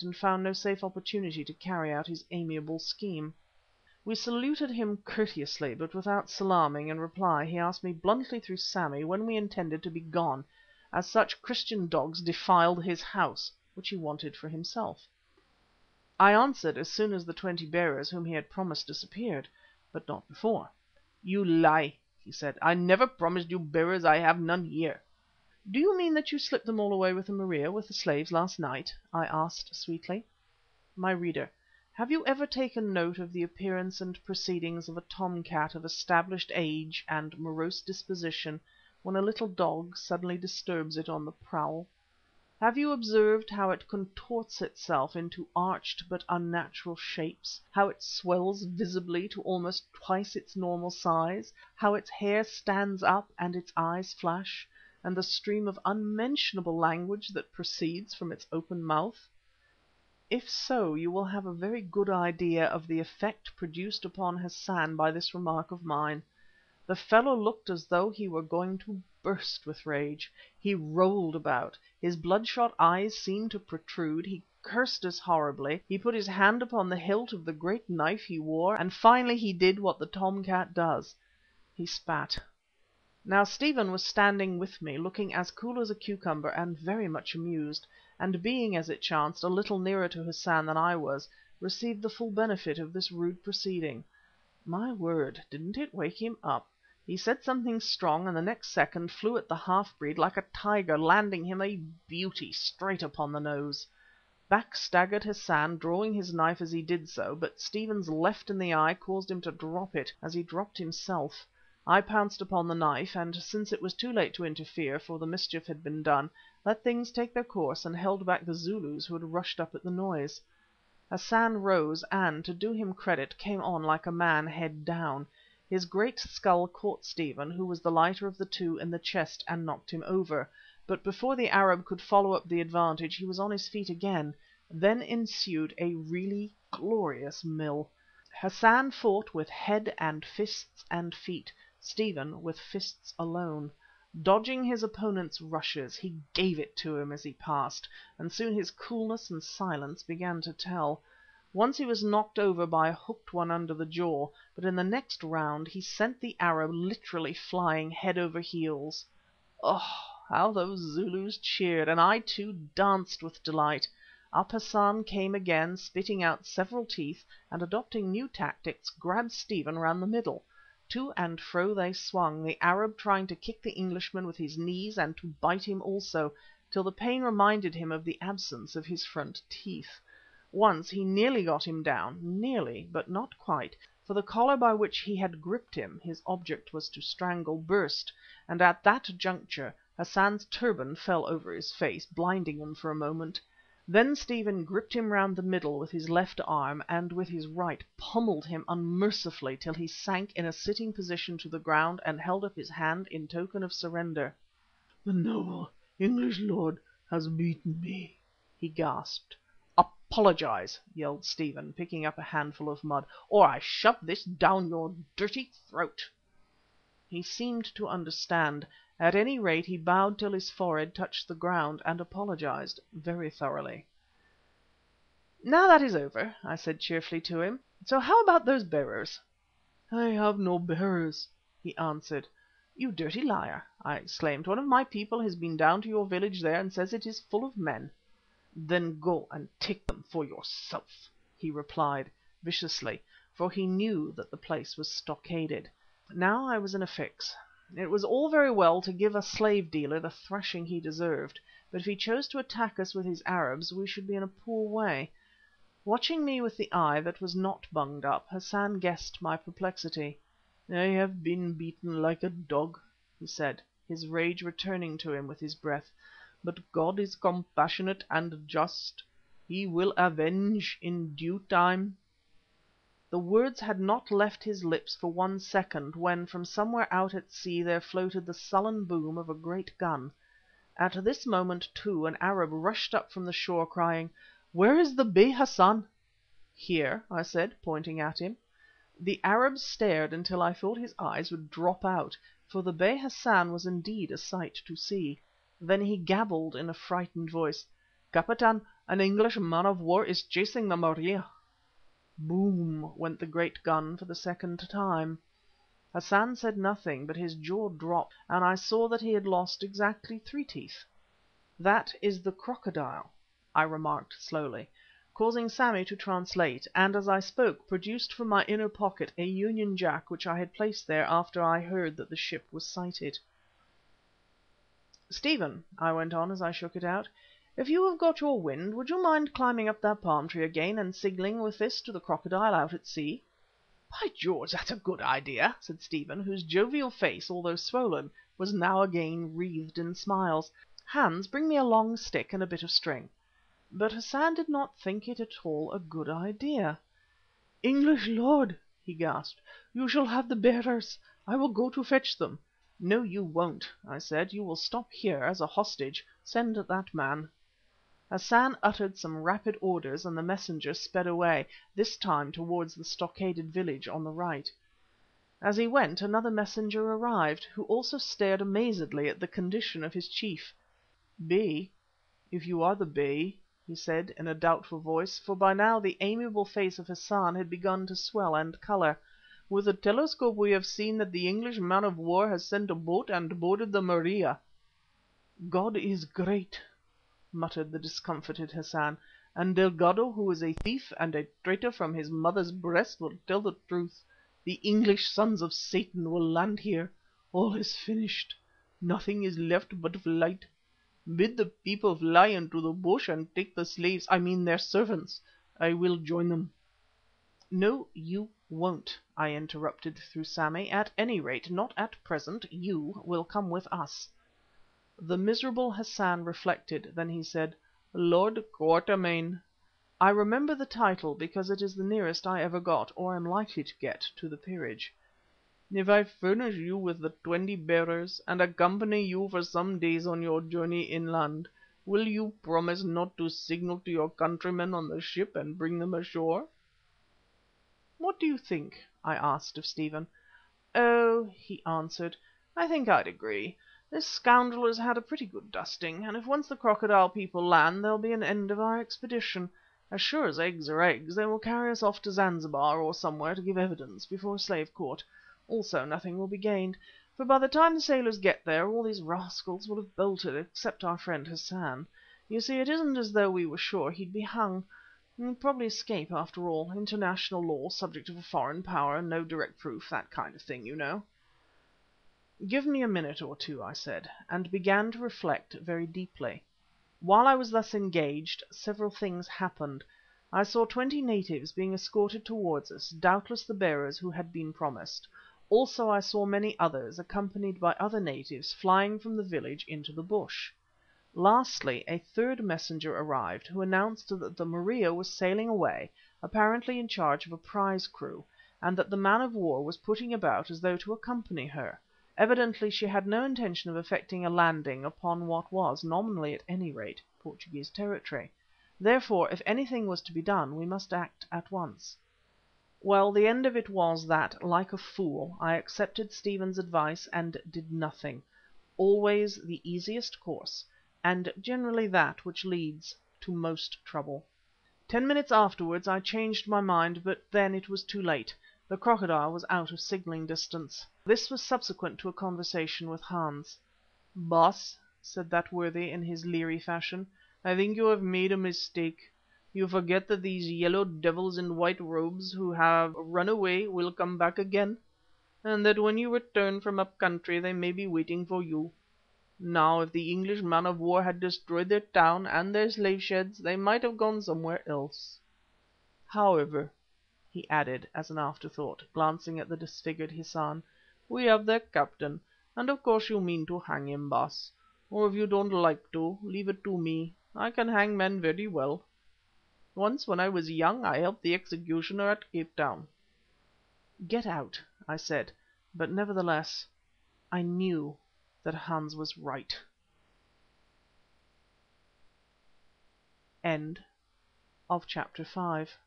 and found no safe opportunity to carry out his amiable scheme. We saluted him courteously, but without salaaming. In reply he asked me bluntly through Sammy when we intended to be gone, as such Christian dogs defiled his house, which he wanted for himself. I answered as soon as the 20 bearers whom he had promised disappeared, but not before. "You lie," he said. "I never promised you bearers. I have none here." "Do you mean that you slipped them all away with the Maria with the slaves last night?" I asked sweetly. My reader, have you ever taken note of the appearance and proceedings of a tom cat of established age and morose disposition when a little dog suddenly disturbs it on the prowl? Have you observed how it contorts itself into arched but unnatural shapes, how it swells visibly to almost twice its normal size, how its hair stands up and its eyes flash, and the stream of unmentionable language that proceeds from its open mouth? If so, you will have a very good idea of the effect produced upon Hassan by this remark of mine. The fellow looked as though he were going to burst with rage. He rolled about, his bloodshot eyes seemed to protrude, he cursed us horribly, he put his hand upon the hilt of the great knife he wore, and finally he did what the tom cat does. He spat. Now Stephen was standing with me, looking as cool as a cucumber and very much amused, and being, as it chanced, a little nearer to Hassan than I was, received the full benefit of this rude proceeding. My word, didn't it wake him up? He said something strong, and the next second flew at the half-breed like a tiger, landing him a beauty straight upon the nose. Back staggered Hassan, drawing his knife as he did so, but Stephen's left in the eye caused him to drop it, as he dropped himself. I pounced upon the knife, and since it was too late to interfere, for the mischief had been done, let things take their course and held back the Zulus who had rushed up at the noise. Hassan rose and, to do him credit, came on like a man, head down. His great skull caught Stephen, who was the lighter of the two, in the chest and knocked him over, but before the Arab could follow up the advantage he was on his feet again. Then ensued a really glorious mill. Hassan fought with head and fists and feet, Stephen with fists alone. Dodging his opponent's rushes, he gave it to him as he passed, and soon his coolness and silence began to tell. Once he was knocked over by a hooked one under the jaw, but in the next round he sent the Arab literally flying head over heels. Oh, how those Zulus cheered, and I too danced with delight. Up Hassan came again, spitting out several teeth, and adopting new tactics, grabbed Stephen round the middle. To and fro they swung, the Arab trying to kick the Englishman with his knees and to bite him also, till the pain reminded him of the absence of his front teeth. Once he nearly got him down, nearly, but not quite, for the collar by which he had gripped him, his object was to strangle, burst, and at that juncture Hassan's turban fell over his face, blinding him for a moment. Then Stephen gripped him round the middle with his left arm, and with his right pommelled him unmercifully till he sank in a sitting position to the ground and held up his hand in token of surrender. "The noble English lord has beaten me," he gasped. "Apologise," yelled Stephen, picking up a handful of mud, "or I shove this down your dirty throat." He seemed to understand. At any rate he bowed till his forehead touched the ground, and apologised very thoroughly. "Now that is over," I said cheerfully to him, "so how about those bearers?" "I have no bearers," he answered. "You dirty liar," I exclaimed. "One of my people has been down to your village there and says it is full of men." "Then go and take them for yourself," he replied viciously, for he knew that the place was stockaded. Now I was in a fix. It was all very well to give a slave dealer the thrashing he deserved, but if he chose to attack us with his Arabs we should be in a poor way. Watching me with the eye that was not bunged up, Hassan guessed my perplexity. "I have been beaten like a dog," he said, his rage returning to him with his breath, "but God is compassionate and just. He will avenge in due time." The words had not left his lips for 1 second when from somewhere out at sea there floated the sullen boom of a great gun. At this moment, too, an Arab rushed up from the shore crying, "Where is the Bey Hassan?" "Here," I said, pointing at him. The Arab stared until I thought his eyes would drop out, for the Bey Hassan was indeed a sight to see. Then he gabbled in a frightened voice, "Captain, An English man-of-war is chasing the Maria." Boom went the great gun for the second time. Hassan said nothing, but his jaw dropped, and I saw that he had lost exactly 3 teeth. "That is the crocodile," I remarked slowly, causing Sammy to translate, and as I spoke produced from my inner pocket a Union Jack which I had placed there after I heard that the ship was sighted. "Stephen," I went on as I shook it out, "if you have got your wind, would you mind climbing up that palm tree again and signalling with this to the crocodile out at sea?" "By George, that's a good idea," said Stephen, whose jovial face, although swollen, was now again wreathed in smiles. "Hans, bring me a long stick and a bit of string." But Hassan did not think it at all a good idea. "English lord," he gasped, "you shall have the bearers. I will go to fetch them." "No, you won't," I said. "You will stop here as a hostage. Send that man." Hassan uttered some rapid orders and the messenger sped away, this time towards the stockaded village on the right. As he went another messenger arrived, who also stared amazedly at the condition of his chief. "Bey, if you are the Bey," he said in a doubtful voice, for by now the amiable face of Hassan had begun to swell and colour, "with the telescope we have seen that the English man-of-war has sent a boat and boarded the Maria." "God is great," muttered the discomfited Hassan, "and Delgado, who is a thief and a traitor from his mother's breast, will tell the truth. The English sons of Satan will land here. All is finished. Nothing is left but flight. Bid the people fly into the bush and take the slaves, I mean their servants. I will join them." "No, you won't," I interrupted through Sammy. "At any rate, not at present. You will come with us." The miserable Hassan reflected, then he said, "Lord Quatermain." I remember the title because it is the nearest I ever got, or am likely to get, to the peerage. "If I furnish you with the 20 bearers and accompany you for some days on your journey inland, will you promise not to signal to your countrymen on the ship and bring them ashore?" "What do you think?" I asked of Stephen. "Oh," he answered, "I think I'd agree. This scoundrel has had a pretty good dusting, and if once the Crocodile people land there'll be an end of our expedition. As sure as eggs are eggs, they will carry us off to Zanzibar or somewhere to give evidence before a slave court. Also nothing will be gained, for by the time the sailors get there all these rascals will have bolted, except our friend Hassan. You see, it isn't as though we were sure he'd be hung. He'll probably escape after all. International law, subject of a foreign power, no direct proof, that kind of thing, you know." "Give me a minute or two," I said, and began to reflect very deeply. While I was thus engaged several things happened. I saw 20 natives being escorted towards us, doubtless the bearers who had been promised. Also I saw many others, accompanied by other natives, flying from the village into the bush. Lastly, a third messenger arrived, who announced that the Maria was sailing away, apparently in charge of a prize crew, and that the man-of-war was putting about as though to accompany her. Evidently she had no intention of effecting a landing upon what was, nominally at any rate, Portuguese territory. Therefore, if anything was to be done, we must act at once. Well, the end of it was that, like a fool, I accepted Stephen's advice and did nothing. Always the easiest course, and generally that which leads to most trouble. 10 minutes afterwards I changed my mind, but then it was too late. The Crocodile was out of signalling distance. This was subsequent to a conversation with Hans. "Baas," said that worthy in his leery fashion, "I think you have made a mistake. You forget that these yellow devils in white robes who have run away will come back again, and that when you return from up country they may be waiting for you. Now, if the English man-of-war had destroyed their town and their slave sheds, they might have gone somewhere else. However," he added as an afterthought, glancing at the disfigured Hassan, "we have their captain, and of course you mean to hang him, Baas. Or if you don't like to, leave it to me. I can hang men very well. Once when I was young I helped the executioner at Cape Town." "Get out," I said, but nevertheless I knew that Hans was right. End of chapter 5.